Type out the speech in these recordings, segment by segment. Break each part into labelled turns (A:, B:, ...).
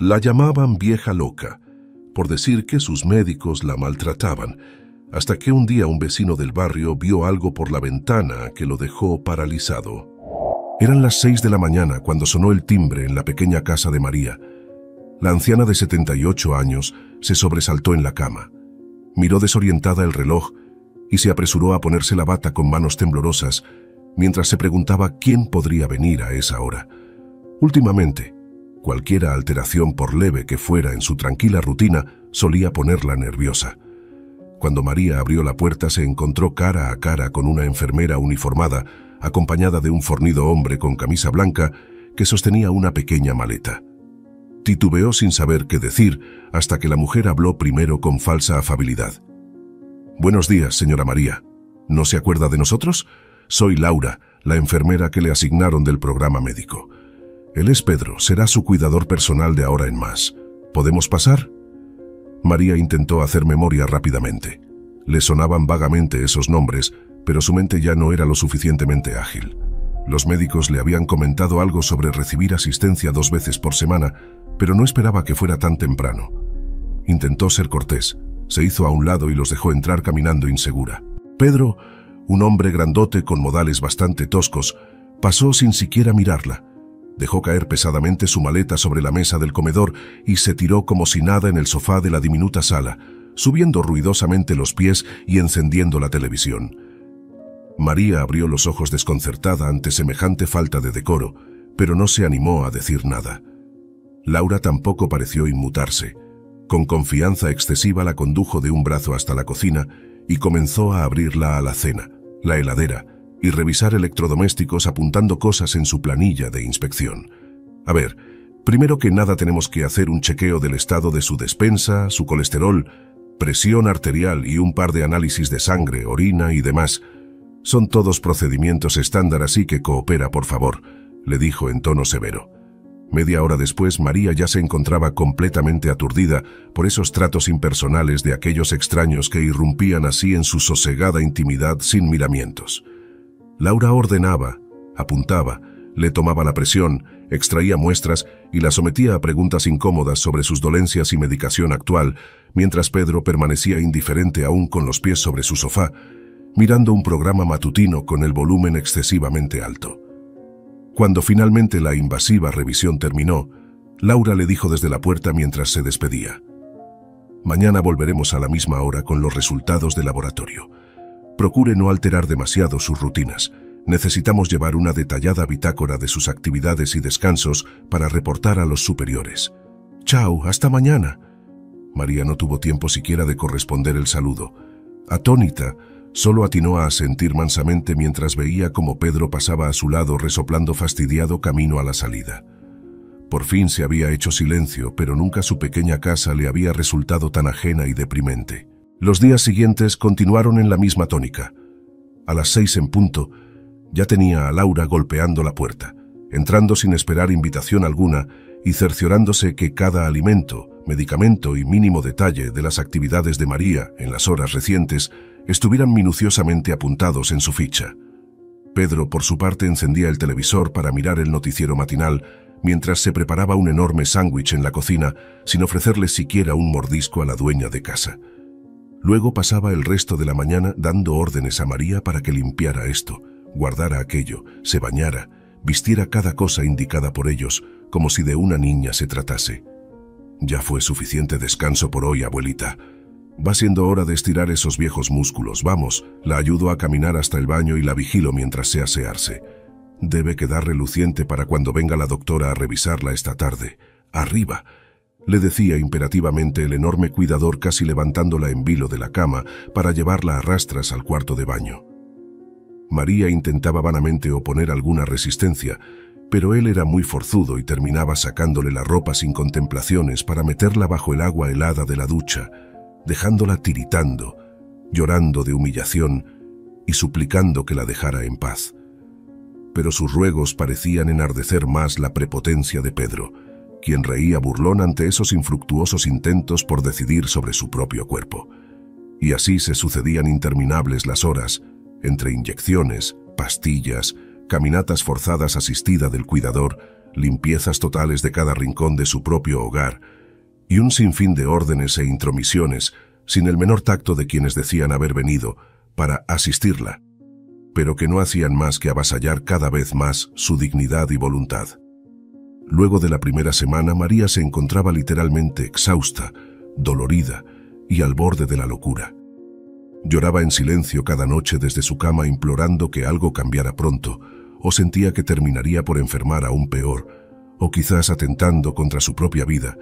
A: La llamaban vieja loca, por decir que sus médicos la maltrataban, hasta que un día un vecino del barrio vio algo por la ventana que lo dejó paralizado. Eran las 6 de la mañana cuando sonó el timbre en la pequeña casa de María. La anciana de 78 años se sobresaltó en la cama. Miró desorientada el reloj y se apresuró a ponerse la bata con manos temblorosas, mientras se preguntaba quién podría venir a esa hora. Últimamente, cualquier alteración, por leve que fuera en su tranquila rutina, solía ponerla nerviosa. Cuando María abrió la puerta, se encontró cara a cara con una enfermera uniformada, acompañada de un fornido hombre con camisa blanca que sostenía una pequeña maleta. Titubeó sin saber qué decir, hasta que la mujer habló primero con falsa afabilidad. «Buenos días, señora María. ¿No se acuerda de nosotros? Soy Laura, la enfermera que le asignaron del programa médico. Él es Pedro, será su cuidador personal de ahora en más. ¿Podemos pasar?» María intentó hacer memoria rápidamente. Le sonaban vagamente esos nombres, pero su mente ya no era lo suficientemente ágil. Los médicos le habían comentado algo sobre recibir asistencia 2 veces por semana, pero no esperaba que fuera tan temprano. Intentó ser cortés, se hizo a un lado y los dejó entrar caminando insegura. Pedro, un hombre grandote con modales bastante toscos, pasó sin siquiera mirarla. Dejó caer pesadamente su maleta sobre la mesa del comedor y se tiró como si nada en el sofá de la diminuta sala, subiendo ruidosamente los pies y encendiendo la televisión. María abrió los ojos desconcertada ante semejante falta de decoro, pero no se animó a decir nada. Laura tampoco pareció inmutarse. Con confianza excesiva la condujo de un brazo hasta la cocina y comenzó a abrir la alacena, la heladera y revisar electrodomésticos, apuntando cosas en su planilla de inspección. A ver, primero que nada tenemos que hacer un chequeo del estado de su despensa, su colesterol, presión arterial y un par de análisis de sangre, orina y demás. Son todos procedimientos estándar, así que coopera, por favor, le dijo en tono severo. Media hora después, María ya se encontraba completamente aturdida por esos tratos impersonales de aquellos extraños que irrumpían así en su sosegada intimidad sin miramientos. Laura ordenaba, apuntaba, le tomaba la presión, extraía muestras y la sometía a preguntas incómodas sobre sus dolencias y medicación actual, mientras Pedro permanecía indiferente aún con los pies sobre su sofá, mirando un programa matutino con el volumen excesivamente alto. Cuando finalmente la invasiva revisión terminó, Laura le dijo desde la puerta mientras se despedía: «Mañana volveremos a la misma hora con los resultados del laboratorio. Procure no alterar demasiado sus rutinas. Necesitamos llevar una detallada bitácora de sus actividades y descansos para reportar a los superiores. Chao, hasta mañana». María no tuvo tiempo siquiera de corresponder el saludo. Atónita, solo atinó a asentir mansamente mientras veía cómo Pedro pasaba a su lado resoplando fastidiado camino a la salida. Por fin se había hecho silencio, pero nunca su pequeña casa le había resultado tan ajena y deprimente. Los días siguientes continuaron en la misma tónica. A las 6 en punto, ya tenía a Laura golpeando la puerta, entrando sin esperar invitación alguna y cerciorándose que cada alimento, medicamento y mínimo detalle de las actividades de María en las horas recientes estuvieran minuciosamente apuntados en su ficha. Pedro, por su parte, encendía el televisor para mirar el noticiero matinal mientras se preparaba un enorme sándwich en la cocina sin ofrecerle siquiera un mordisco a la dueña de casa. Luego pasaba el resto de la mañana dando órdenes a María para que limpiara esto, guardara aquello, se bañara, vistiera cada cosa indicada por ellos, como si de una niña se tratase. «Ya fue suficiente descanso por hoy, abuelita. Va siendo hora de estirar esos viejos músculos. Vamos, la ayudo a caminar hasta el baño y la vigilo mientras se asearse. Debe quedar reluciente para cuando venga la doctora a revisarla esta tarde. Arriba», le decía imperativamente el enorme cuidador, casi levantándola en vilo de la cama para llevarla a rastras al cuarto de baño. María intentaba vanamente oponer alguna resistencia, pero él era muy forzudo y terminaba sacándole la ropa sin contemplaciones para meterla bajo el agua helada de la ducha, dejándola tiritando, llorando de humillación y suplicando que la dejara en paz. Pero sus ruegos parecían enardecer más la prepotencia de Pedro, quien reía burlón ante esos infructuosos intentos por decidir sobre su propio cuerpo. Y así se sucedían interminables las horas, entre inyecciones, pastillas, caminatas forzadas asistida del cuidador, limpiezas totales de cada rincón de su propio hogar y un sinfín de órdenes e intromisiones sin el menor tacto de quienes decían haber venido para asistirla, pero que no hacían más que avasallar cada vez más su dignidad y voluntad. Luego de la primera semana, María se encontraba literalmente exhausta, dolorida y al borde de la locura. Lloraba en silencio cada noche desde su cama implorando que algo cambiara pronto, o sentía que terminaría por enfermar aún peor, o quizás atentando contra su propia vida,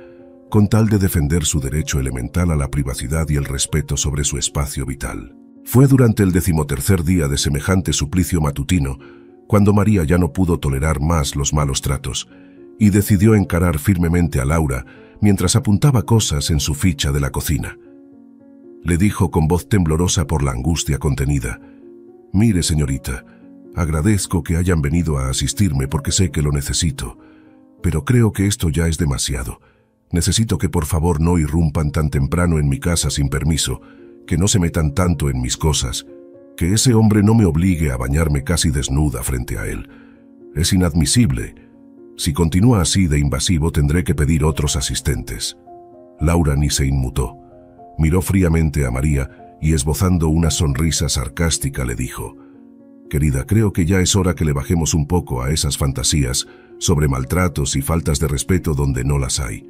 A: con tal de defender su derecho elemental a la privacidad y el respeto sobre su espacio vital. Fue durante el 13º día de semejante suplicio matutino cuando María ya no pudo tolerar más los malos tratos y decidió encarar firmemente a Laura mientras apuntaba cosas en su ficha de la cocina. Le dijo con voz temblorosa por la angustia contenida: «Mire, señorita, agradezco que hayan venido a asistirme porque sé que lo necesito, pero creo que esto ya es demasiado. Necesito que por favor no irrumpan tan temprano en mi casa sin permiso, que no se metan tanto en mis cosas, que ese hombre no me obligue a bañarme casi desnuda frente a él. Es inadmisible. Si continúa así de invasivo tendré que pedir otros asistentes». Laura ni se inmutó. Miró fríamente a María y esbozando una sonrisa sarcástica le dijo: «Querida, creo que ya es hora que le bajemos un poco a esas fantasías sobre maltratos y faltas de respeto donde no las hay.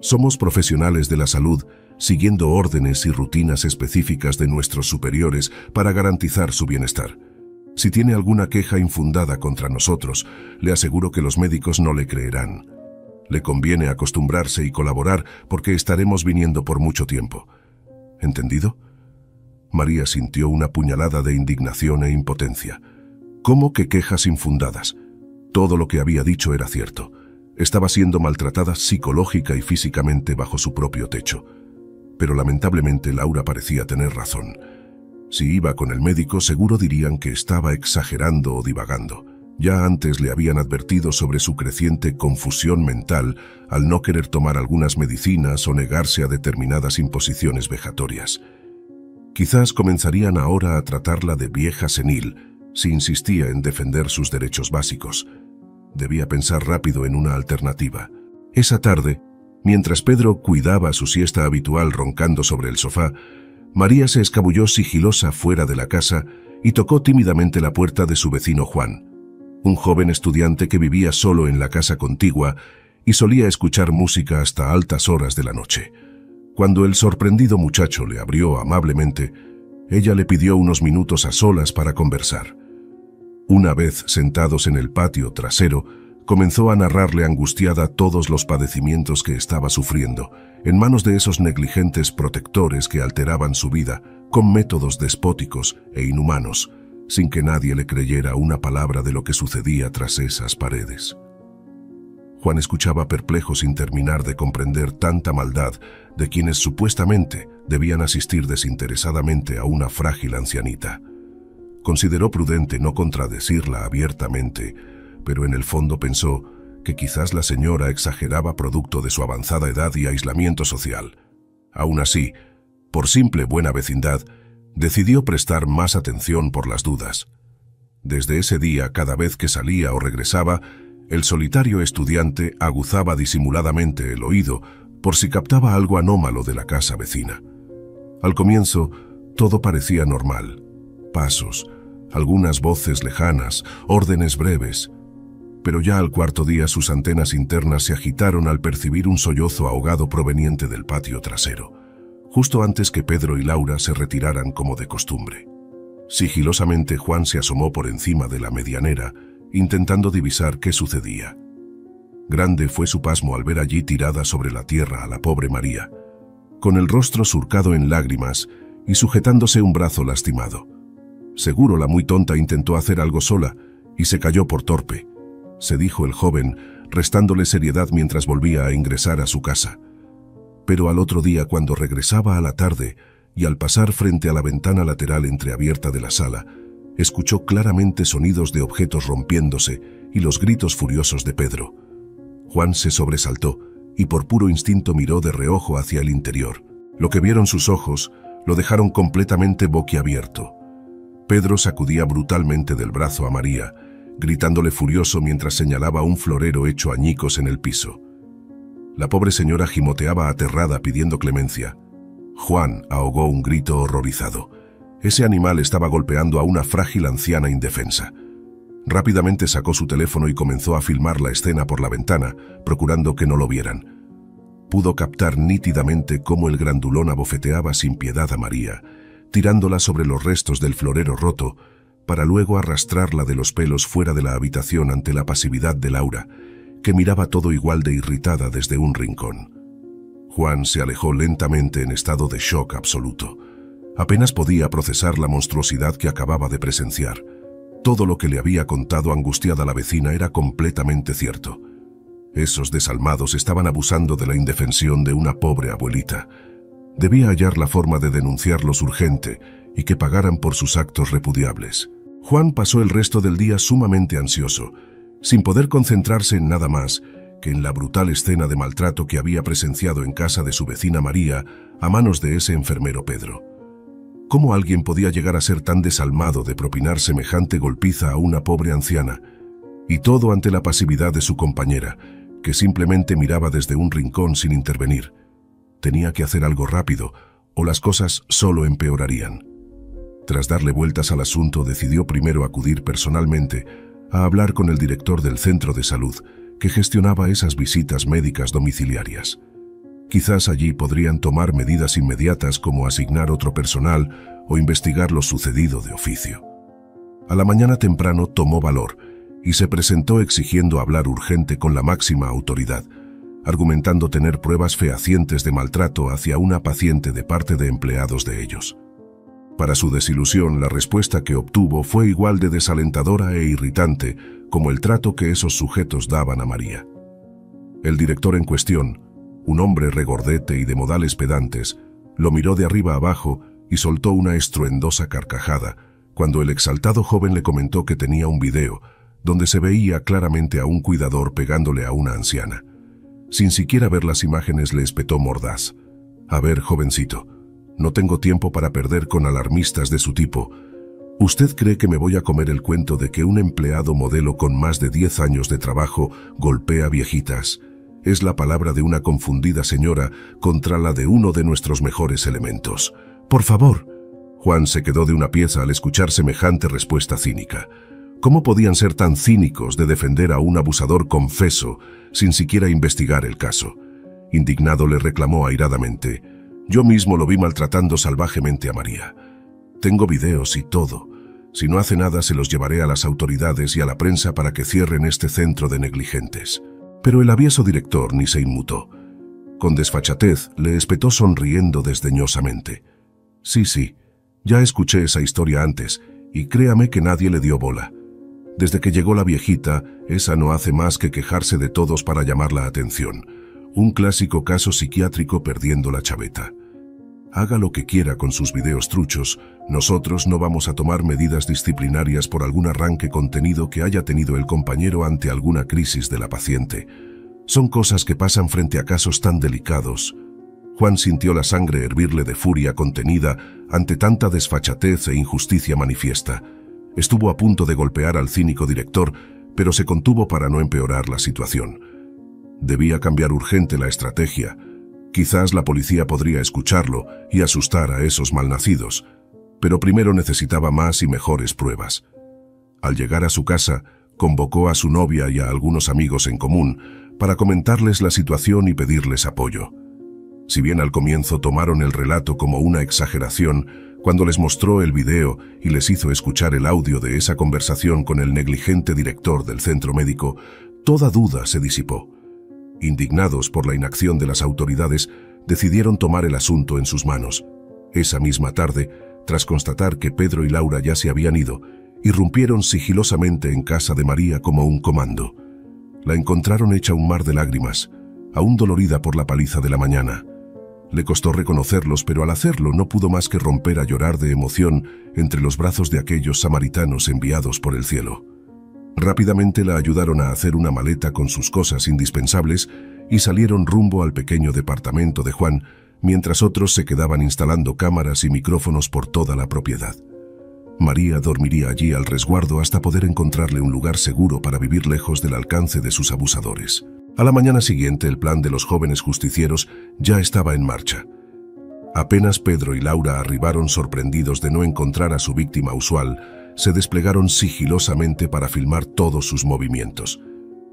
A: Somos profesionales de la salud, siguiendo órdenes y rutinas específicas de nuestros superiores para garantizar su bienestar. Si tiene alguna queja infundada contra nosotros, le aseguro que los médicos no le creerán. Le conviene acostumbrarse y colaborar porque estaremos viniendo por mucho tiempo. ¿Entendido?». María sintió una puñalada de indignación e impotencia. ¿Cómo que quejas infundadas? Todo lo que había dicho era cierto. Estaba siendo maltratada psicológica y físicamente bajo su propio techo. Pero lamentablemente Laura parecía tener razón. Si iba con el médico, seguro dirían que estaba exagerando o divagando. Ya antes le habían advertido sobre su creciente confusión mental al no querer tomar algunas medicinas o negarse a determinadas imposiciones vejatorias. Quizás comenzarían ahora a tratarla de vieja senil si insistía en defender sus derechos básicos. Debía pensar rápido en una alternativa. Esa tarde, mientras Pedro cuidaba su siesta habitual roncando sobre el sofá, María se escabulló sigilosa fuera de la casa y tocó tímidamente la puerta de su vecino Juan, un joven estudiante que vivía solo en la casa contigua y solía escuchar música hasta altas horas de la noche. Cuando el sorprendido muchacho le abrió amablemente, ella le pidió unos minutos a solas para conversar. Una vez sentados en el patio trasero, comenzó a narrarle angustiada todos los padecimientos que estaba sufriendo, en manos de esos negligentes protectores que alteraban su vida con métodos despóticos e inhumanos, sin que nadie le creyera una palabra de lo que sucedía tras esas paredes. Juan escuchaba perplejo sin terminar de comprender tanta maldad de quienes supuestamente debían asistir desinteresadamente a una frágil ancianita. Consideró prudente no contradecirla abiertamente, pero en el fondo pensó que quizás la señora exageraba producto de su avanzada edad y aislamiento social. Aún así, por simple buena vecindad, decidió prestar más atención por las dudas. Desde ese día, cada vez que salía o regresaba, el solitario estudiante aguzaba disimuladamente el oído por si captaba algo anómalo de la casa vecina. Al comienzo, todo parecía normal. Pasos, algunas voces lejanas, órdenes breves. Pero ya al cuarto día sus antenas internas se agitaron al percibir un sollozo ahogado proveniente del patio trasero, justo antes que Pedro y Laura se retiraran como de costumbre. Sigilosamente Juan se asomó por encima de la medianera, intentando divisar qué sucedía. Grande fue su pasmo al ver allí tirada sobre la tierra a la pobre María, con el rostro surcado en lágrimas y sujetándose un brazo lastimado. Seguro la muy tonta intentó hacer algo sola y se cayó por torpe, se dijo el joven, restándole seriedad mientras volvía a ingresar a su casa. Pero al otro día, cuando regresaba a la tarde y al pasar frente a la ventana lateral entreabierta de la sala, escuchó claramente sonidos de objetos rompiéndose y los gritos furiosos de Pedro. Juan se sobresaltó y por puro instinto miró de reojo hacia el interior. Lo que vieron sus ojos lo dejaron completamente boquiabierto. Pedro sacudía brutalmente del brazo a María gritándole furioso mientras señalaba un florero hecho añicos en el piso. La pobre señora gimoteaba aterrada pidiendo clemencia. Juan ahogó un grito horrorizado. Ese animal estaba golpeando a una frágil anciana indefensa. Rápidamente sacó su teléfono y comenzó a filmar la escena por la ventana, procurando que no lo vieran. Pudo captar nítidamente cómo el grandulón abofeteaba sin piedad a María, tirándola sobre los restos del florero roto, para luego arrastrarla de los pelos fuera de la habitación ante la pasividad de Laura, que miraba todo igual de irritada desde un rincón. Juan se alejó lentamente en estado de shock absoluto. Apenas podía procesar la monstruosidad que acababa de presenciar. Todo lo que le había contado angustiada la vecina era completamente cierto. Esos desalmados estaban abusando de la indefensión de una pobre abuelita. Debía hallar la forma de denunciarlos urgente y que pagaran por sus actos repudiables. Juan pasó el resto del día sumamente ansioso, sin poder concentrarse en nada más que en la brutal escena de maltrato que había presenciado en casa de su vecina María a manos de ese enfermero Pedro. ¿Cómo alguien podía llegar a ser tan desalmado de propinar semejante golpiza a una pobre anciana? Y todo ante la pasividad de su compañera, que simplemente miraba desde un rincón sin intervenir. Tenía que hacer algo rápido, o las cosas solo empeorarían. Tras darle vueltas al asunto, decidió primero acudir personalmente a hablar con el director del centro de salud, que gestionaba esas visitas médicas domiciliarias. Quizás allí podrían tomar medidas inmediatas como asignar otro personal o investigar lo sucedido de oficio. A la mañana temprano tomó valor y se presentó exigiendo hablar urgente con la máxima autoridad, argumentando tener pruebas fehacientes de maltrato hacia una paciente de parte de empleados de ellos. Para su desilusión, la respuesta que obtuvo fue igual de desalentadora e irritante como el trato que esos sujetos daban a María. El director en cuestión, un hombre regordete y de modales pedantes, lo miró de arriba abajo y soltó una estruendosa carcajada cuando el exaltado joven le comentó que tenía un video donde se veía claramente a un cuidador pegándole a una anciana. Sin siquiera ver las imágenes le espetó mordaz. «A ver, jovencito, no tengo tiempo para perder con alarmistas de su tipo. ¿Usted cree que me voy a comer el cuento de que un empleado modelo con más de 10 años de trabajo golpea viejitas? Es la palabra de una confundida señora contra la de uno de nuestros mejores elementos. Por favor». Juan se quedó de una pieza al escuchar semejante respuesta cínica. ¿Cómo podían ser tan cínicos de defender a un abusador confeso sin siquiera investigar el caso? Indignado le reclamó airadamente: «Yo mismo lo vi maltratando salvajemente a María. Tengo videos y todo. Si no hace nada, se los llevaré a las autoridades y a la prensa para que cierren este centro de negligentes». Pero el avieso director ni se inmutó. Con desfachatez le espetó sonriendo desdeñosamente: Sí, ya escuché esa historia antes, y créame que nadie le dio bola. Desde que llegó la viejita, esa no hace más que quejarse de todos para llamar la atención. Un clásico caso psiquiátrico perdiendo la chaveta. Haga lo que quiera con sus videos truchos, nosotros no vamos a tomar medidas disciplinarias por algún arranque contenido que haya tenido el compañero ante alguna crisis de la paciente. Son cosas que pasan frente a casos tan delicados. Juan sintió la sangre hervirle de furia contenida ante tanta desfachatez e injusticia manifiesta. Estuvo a punto de golpear al cínico director, pero se contuvo para no empeorar la situación. Debía cambiar urgente la estrategia. Quizás la policía podría escucharlo y asustar a esos malnacidos, pero primero necesitaba más y mejores pruebas. Al llegar a su casa, convocó a su novia y a algunos amigos en común para comentarles la situación y pedirles apoyo. Si bien al comienzo tomaron el relato como una exageración, cuando les mostró el video y les hizo escuchar el audio de esa conversación con el negligente director del centro médico, toda duda se disipó. Indignados por la inacción de las autoridades, decidieron tomar el asunto en sus manos. Esa misma tarde, tras constatar que Pedro y Laura ya se habían ido, irrumpieron sigilosamente en casa de María como un comando. La encontraron hecha un mar de lágrimas, aún dolorida por la paliza de la mañana. Le costó reconocerlos, pero al hacerlo no pudo más que romper a llorar de emoción entre los brazos de aquellos samaritanos enviados por el cielo. Rápidamente la ayudaron a hacer una maleta con sus cosas indispensables y salieron rumbo al pequeño departamento de Juan, mientras otros se quedaban instalando cámaras y micrófonos por toda la propiedad. María dormiría allí al resguardo hasta poder encontrarle un lugar seguro para vivir lejos del alcance de sus abusadores. A la mañana siguiente, el plan de los jóvenes justicieros ya estaba en marcha. Apenas Pedro y Laura arribaron sorprendidos de no encontrar a su víctima usual, se desplegaron sigilosamente para filmar todos sus movimientos.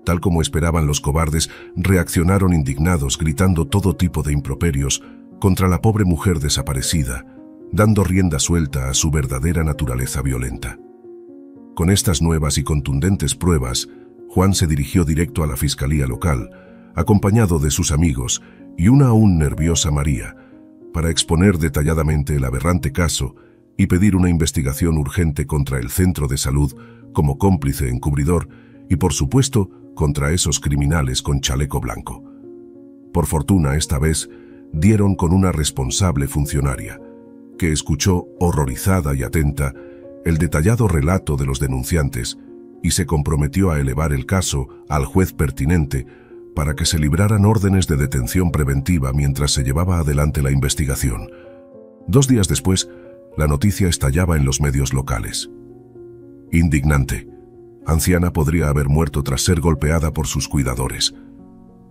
A: Tal como esperaban los cobardes, reaccionaron indignados gritando todo tipo de improperios contra la pobre mujer desaparecida, dando rienda suelta a su verdadera naturaleza violenta. Con estas nuevas y contundentes pruebas, Juan se dirigió directo a la fiscalía local, acompañado de sus amigos y una aún nerviosa María, para exponer detalladamente el aberrante caso y pedir una investigación urgente contra el centro de salud como cómplice encubridor y, por supuesto, contra esos criminales con chaleco blanco. Por fortuna, esta vez, dieron con una responsable funcionaria, que escuchó, horrorizada y atenta, el detallado relato de los denunciantes y se comprometió a elevar el caso al juez pertinente para que se libraran órdenes de detención preventiva mientras se llevaba adelante la investigación. 2 días después, la noticia estallaba en los medios locales. Indignante. Anciana podría haber muerto tras ser golpeada por sus cuidadores.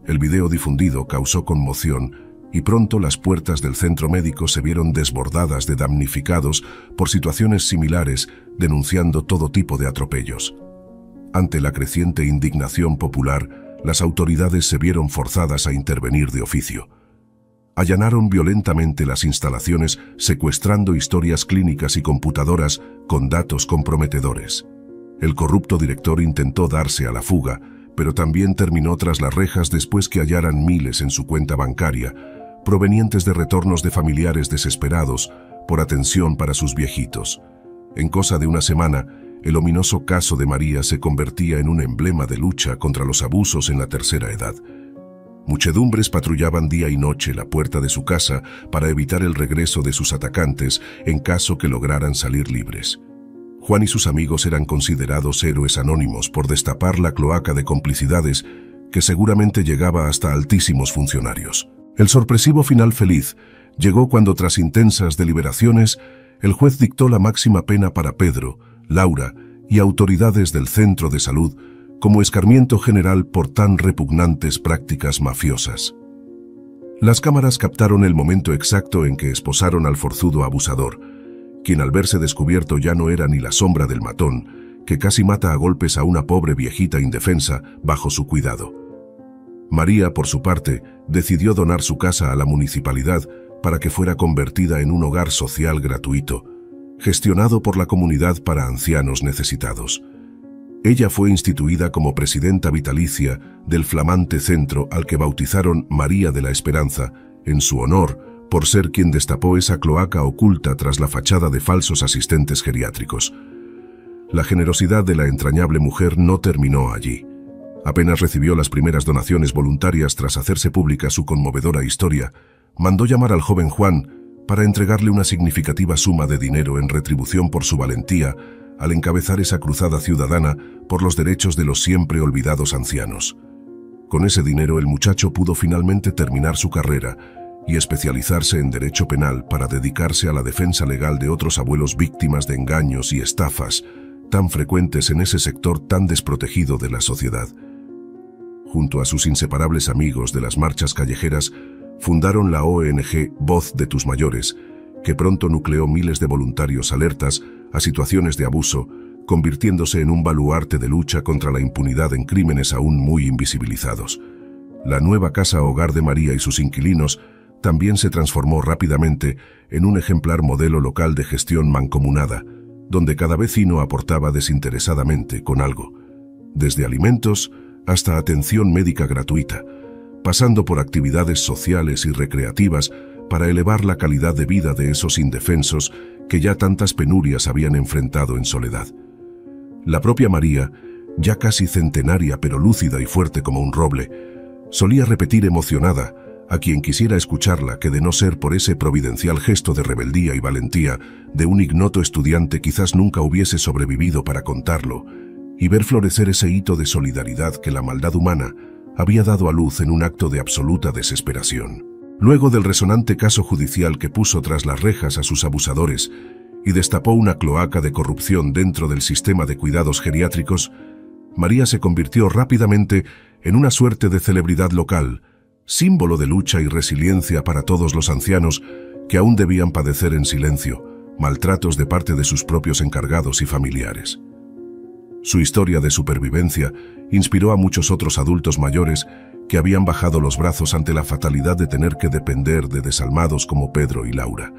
A: El video difundido causó conmoción y pronto las puertas del centro médico se vieron desbordadas de damnificados por situaciones similares, denunciando todo tipo de atropellos. Ante la creciente indignación popular, las autoridades se vieron forzadas a intervenir de oficio. Allanaron violentamente las instalaciones, secuestrando historias clínicas y computadoras con datos comprometedores. El corrupto director intentó darse a la fuga, pero también terminó tras las rejas después que hallaran miles en su cuenta bancaria, provenientes de retornos de familiares desesperados por atención para sus viejitos. En cosa de una semana, el ominoso caso de María se convertía en un emblema de lucha contra los abusos en la tercera edad. Muchedumbres patrullaban día y noche la puerta de su casa para evitar el regreso de sus atacantes en caso que lograran salir libres. Juan y sus amigos eran considerados héroes anónimos por destapar la cloaca de complicidades que seguramente llegaba hasta altísimos funcionarios. El sorpresivo final feliz llegó cuando, tras intensas deliberaciones, el juez dictó la máxima pena para Pedro, Laura y autoridades del centro de salud como escarmiento general por tan repugnantes prácticas mafiosas. Las cámaras captaron el momento exacto en que esposaron al forzudo abusador, quien al verse descubierto ya no era ni la sombra del matón, que casi mata a golpes a una pobre viejita indefensa bajo su cuidado. María, por su parte, decidió donar su casa a la municipalidad para que fuera convertida en un hogar social gratuito, gestionado por la comunidad para ancianos necesitados. Ella fue instituida como presidenta vitalicia del flamante centro al que bautizaron María de la Esperanza, en su honor, por ser quien destapó esa cloaca oculta tras la fachada de falsos asistentes geriátricos. La generosidad de la entrañable mujer no terminó allí. Apenas recibió las primeras donaciones voluntarias tras hacerse pública su conmovedora historia, mandó llamar al joven Juan para entregarle una significativa suma de dinero en retribución por su valentía al encabezar esa cruzada ciudadana por los derechos de los siempre olvidados ancianos. Con ese dinero el muchacho pudo finalmente terminar su carrera y especializarse en derecho penal para dedicarse a la defensa legal de otros abuelos víctimas de engaños y estafas tan frecuentes en ese sector tan desprotegido de la sociedad. Junto a sus inseparables amigos de las marchas callejeras, fundaron la ONG Voz de tus Mayores, que pronto nucleó miles de voluntarios alertas a situaciones de abuso, convirtiéndose en un baluarte de lucha contra la impunidad en crímenes aún muy invisibilizados. La nueva casa hogar de María y sus inquilinos también se transformó rápidamente en un ejemplar modelo local de gestión mancomunada, donde cada vecino aportaba desinteresadamente con algo, desde alimentos hasta atención médica gratuita, pasando por actividades sociales y recreativas para elevar la calidad de vida de esos indefensos que ya tantas penurias habían enfrentado en soledad. La propia María, ya casi centenaria pero lúcida y fuerte como un roble, solía repetir emocionada a quien quisiera escucharla que, de no ser por ese providencial gesto de rebeldía y valentía de un ignoto estudiante, quizás nunca hubiese sobrevivido para contarlo y ver florecer ese hito de solidaridad que la maldad humana había dado a luz en un acto de absoluta desesperación. Luego del resonante caso judicial que puso tras las rejas a sus abusadores y destapó una cloaca de corrupción dentro del sistema de cuidados geriátricos, María se convirtió rápidamente en una suerte de celebridad local, símbolo de lucha y resiliencia para todos los ancianos que aún debían padecer en silencio maltratos de parte de sus propios encargados y familiares. Su historia de supervivencia inspiró a muchos otros adultos mayores que habían bajado los brazos ante la fatalidad de tener que depender de desalmados como Pedro y Laura.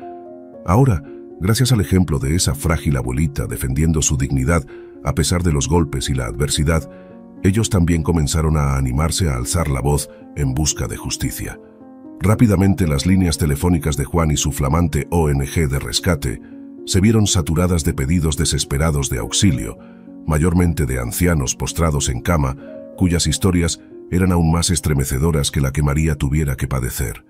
A: Ahora, gracias al ejemplo de esa frágil abuelita defendiendo su dignidad a pesar de los golpes y la adversidad, ellos también comenzaron a animarse a alzar la voz en busca de justicia. Rápidamente las líneas telefónicas de Juan y su flamante ONG de rescate se vieron saturadas de pedidos desesperados de auxilio, mayormente de ancianos postrados en cama, cuyas historias eran aún más estremecedoras que la que María tuviera que padecer.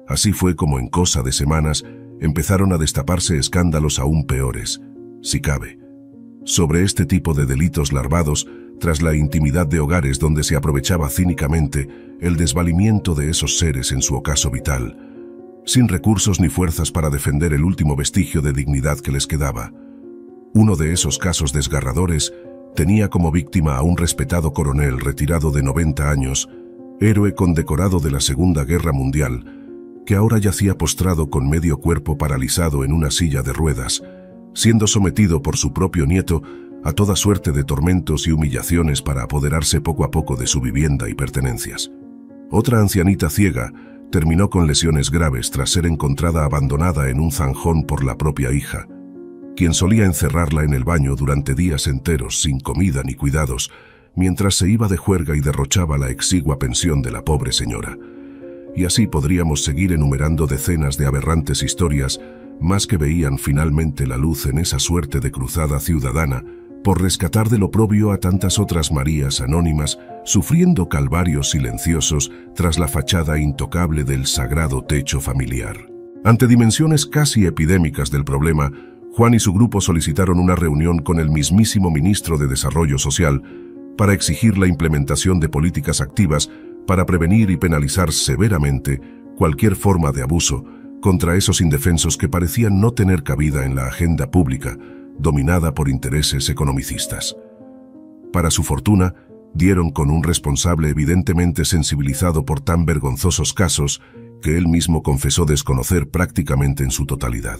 A: Así fue como en cosa de semanas empezaron a destaparse escándalos aún peores, si cabe, sobre este tipo de delitos larvados tras la intimidad de hogares donde se aprovechaba cínicamente el desvalimiento de esos seres en su ocaso vital, sin recursos ni fuerzas para defender el último vestigio de dignidad que les quedaba. Uno de esos casos desgarradores tenía como víctima a un respetado coronel retirado de 90 años, héroe condecorado de la Segunda Guerra Mundial, que ahora yacía postrado con medio cuerpo paralizado en una silla de ruedas, siendo sometido por su propio nieto a toda suerte de tormentos y humillaciones para apoderarse poco a poco de su vivienda y pertenencias. Otra ancianita ciega terminó con lesiones graves tras ser encontrada abandonada en un zanjón por la propia hija, quien solía encerrarla en el baño durante días enteros sin comida ni cuidados, mientras se iba de juerga y derrochaba la exigua pensión de la pobre señora. Y así podríamos seguir enumerando decenas de aberrantes historias más que veían finalmente la luz en esa suerte de cruzada ciudadana por rescatar del oprobio a tantas otras Marías anónimas, sufriendo calvarios silenciosos tras la fachada intocable del sagrado techo familiar. Ante dimensiones casi epidémicas del problema, Juan y su grupo solicitaron una reunión con el mismísimo ministro de Desarrollo Social para exigir la implementación de políticas activas para prevenir y penalizar severamente cualquier forma de abuso contra esos indefensos que parecían no tener cabida en la agenda pública, dominada por intereses economicistas. Para su fortuna, dieron con un responsable evidentemente sensibilizado por tan vergonzosos casos que él mismo confesó desconocer prácticamente en su totalidad.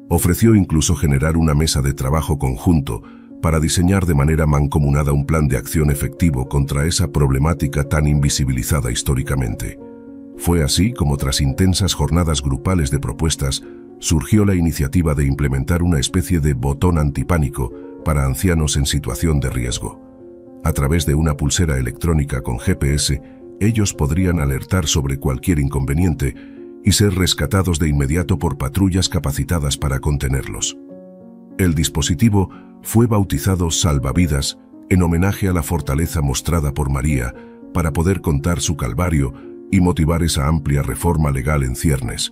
A: Ofreció incluso generar una mesa de trabajo conjunto para diseñar de manera mancomunada un plan de acción efectivo contra esa problemática tan invisibilizada históricamente. Fue así como tras intensas jornadas grupales de propuestas, surgió la iniciativa de implementar una especie de botón antipánico para ancianos en situación de riesgo. A través de una pulsera electrónica con GPS, ellos podrían alertar sobre cualquier inconveniente y ser rescatados de inmediato por patrullas capacitadas para contenerlos. El dispositivo fue bautizado Salvavidas en homenaje a la fortaleza mostrada por María para poder contar su calvario y motivar esa amplia reforma legal en ciernes.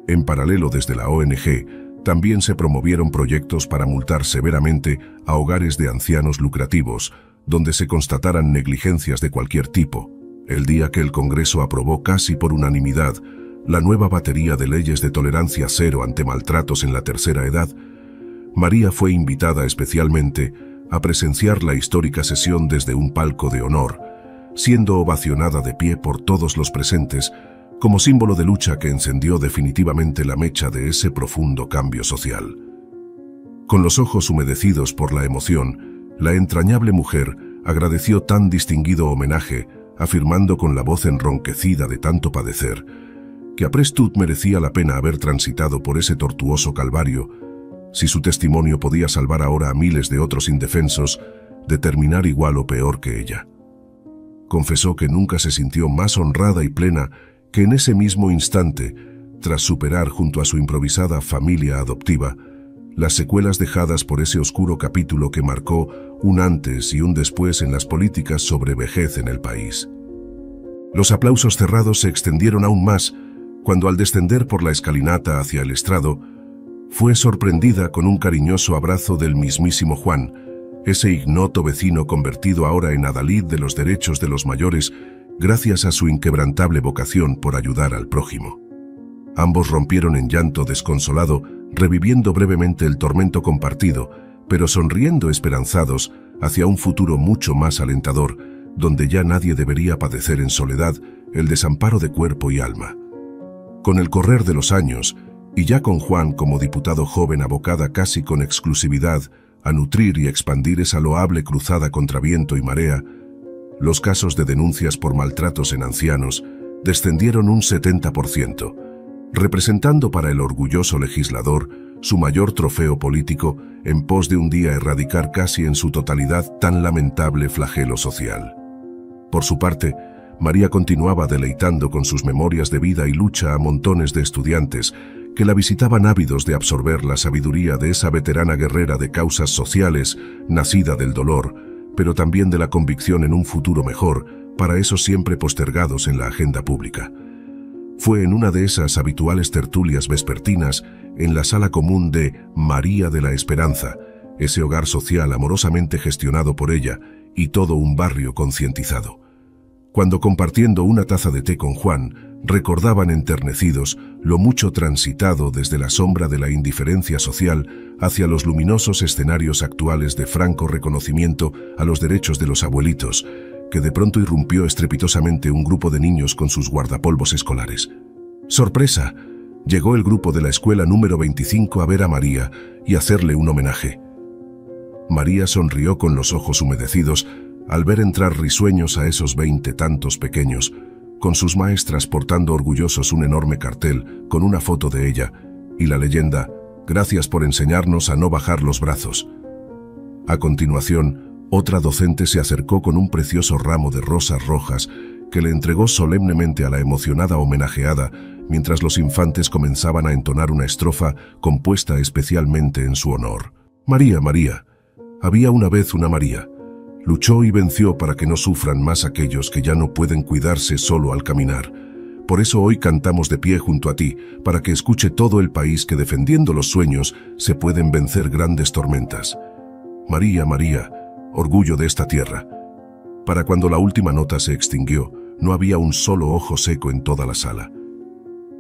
A: En paralelo, desde la ONG, también se promovieron proyectos para multar severamente a hogares de ancianos lucrativos, donde se constataran negligencias de cualquier tipo. El día que el Congreso aprobó casi por unanimidad la nueva batería de leyes de tolerancia cero ante maltratos en la tercera edad, María fue invitada especialmente a presenciar la histórica sesión desde un palco de honor, siendo ovacionada de pie por todos los presentes, como símbolo de lucha que encendió definitivamente la mecha de ese profundo cambio social. Con los ojos humedecidos por la emoción, la entrañable mujer agradeció tan distinguido homenaje, afirmando con la voz enronquecida de tanto padecer, que a Prestud merecía la pena haber transitado por ese tortuoso calvario, si su testimonio podía salvar ahora a miles de otros indefensos de terminar igual o peor que ella. Confesó que nunca se sintió más honrada y plena que en ese mismo instante, tras superar junto a su improvisada familia adoptiva las secuelas dejadas por ese oscuro capítulo que marcó un antes y un después en las políticas sobre vejez en el país. Los aplausos cerrados se extendieron aún más cuando, al descender por la escalinata hacia el estrado, fue sorprendida con un cariñoso abrazo del mismísimo Juan, ese ignoto vecino convertido ahora en adalid de los derechos de los mayores gracias a su inquebrantable vocación por ayudar al prójimo. Ambos rompieron en llanto desconsolado, reviviendo brevemente el tormento compartido, pero sonriendo esperanzados hacia un futuro mucho más alentador, donde ya nadie debería padecer en soledad el desamparo de cuerpo y alma. Con el correr de los años, y ya con Juan como diputado joven abocada casi con exclusividad a nutrir y expandir esa loable cruzada contra viento y marea, los casos de denuncias por maltratos en ancianos descendieron un 70%, representando para el orgulloso legislador su mayor trofeo político en pos de un día erradicar casi en su totalidad tan lamentable flagelo social. Por su parte, María continuaba deleitando con sus memorias de vida y lucha a montones de estudiantes que la visitaban ávidos de absorber la sabiduría de esa veterana guerrera de causas sociales, nacida del dolor, pero también de la convicción en un futuro mejor para esos siempre postergados en la agenda pública. Fue en una de esas habituales tertulias vespertinas, en la sala común de María de la Esperanza, ese hogar social amorosamente gestionado por ella y todo un barrio concientizado, cuando compartiendo una taza de té con Juan, recordaban enternecidos lo mucho transitado desde la sombra de la indiferencia social hacia los luminosos escenarios actuales de franco reconocimiento a los derechos de los abuelitos, que de pronto irrumpió estrepitosamente un grupo de niños con sus guardapolvos escolares. ¡Sorpresa! Llegó el grupo de la escuela número 25 a ver a María y hacerle un homenaje. María sonrió con los ojos humedecidos al ver entrar risueños a esos 20 tantos pequeños, con sus maestras portando orgullosos un enorme cartel con una foto de ella y la leyenda «Gracias por enseñarnos a no bajar los brazos». A continuación, otra docente se acercó con un precioso ramo de rosas rojas que le entregó solemnemente a la emocionada homenajeada mientras los infantes comenzaban a entonar una estrofa compuesta especialmente en su honor. María, María. Había una vez una María. Luchó y venció para que no sufran más aquellos que ya no pueden cuidarse solo al caminar. Por eso hoy cantamos de pie junto a ti, para que escuche todo el país que defendiendo los sueños se pueden vencer grandes tormentas. María, María, orgullo de esta tierra. Para cuando la última nota se extinguió, no había un solo ojo seco en toda la sala.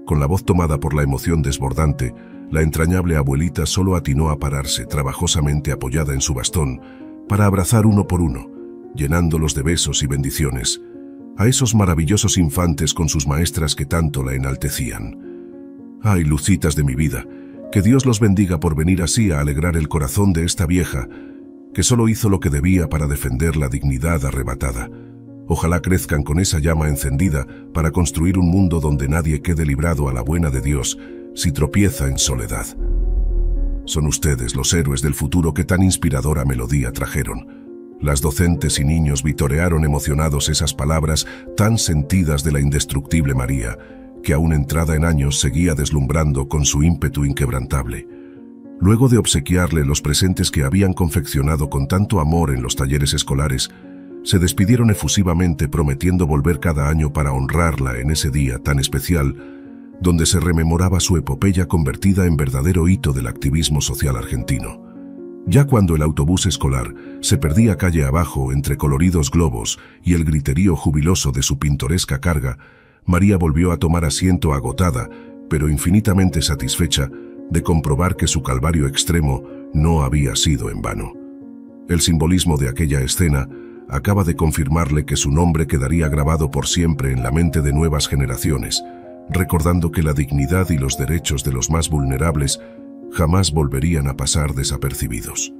A: Con la voz tomada por la emoción desbordante, la entrañable abuelita solo atinó a pararse trabajosamente apoyada en su bastón, para abrazar uno por uno, llenándolos de besos y bendiciones, a esos maravillosos infantes con sus maestras que tanto la enaltecían. ¡Ay, lucitas de mi vida! Que Dios los bendiga por venir así a alegrar el corazón de esta vieja, que solo hizo lo que debía para defender la dignidad arrebatada. Ojalá crezcan con esa llama encendida para construir un mundo donde nadie quede librado a la buena de Dios si tropieza en soledad. Son ustedes los héroes del futuro que tan inspiradora melodía trajeron. Las docentes y niños vitorearon emocionados esas palabras tan sentidas de la indestructible María, que aún entrada en años seguía deslumbrando con su ímpetu inquebrantable. Luego de obsequiarle los presentes que habían confeccionado con tanto amor en los talleres escolares, se despidieron efusivamente prometiendo volver cada año para honrarla en ese día tan especial, donde se rememoraba su epopeya convertida en verdadero hito del activismo social argentino. Ya cuando el autobús escolar se perdía calle abajo entre coloridos globos y el griterío jubiloso de su pintoresca carga, María volvió a tomar asiento agotada, pero infinitamente satisfecha de comprobar que su calvario extremo no había sido en vano. El simbolismo de aquella escena acaba de confirmarle que su nombre quedaría grabado por siempre en la mente de nuevas generaciones, recordando que la dignidad y los derechos de los más vulnerables jamás volverían a pasar desapercibidos.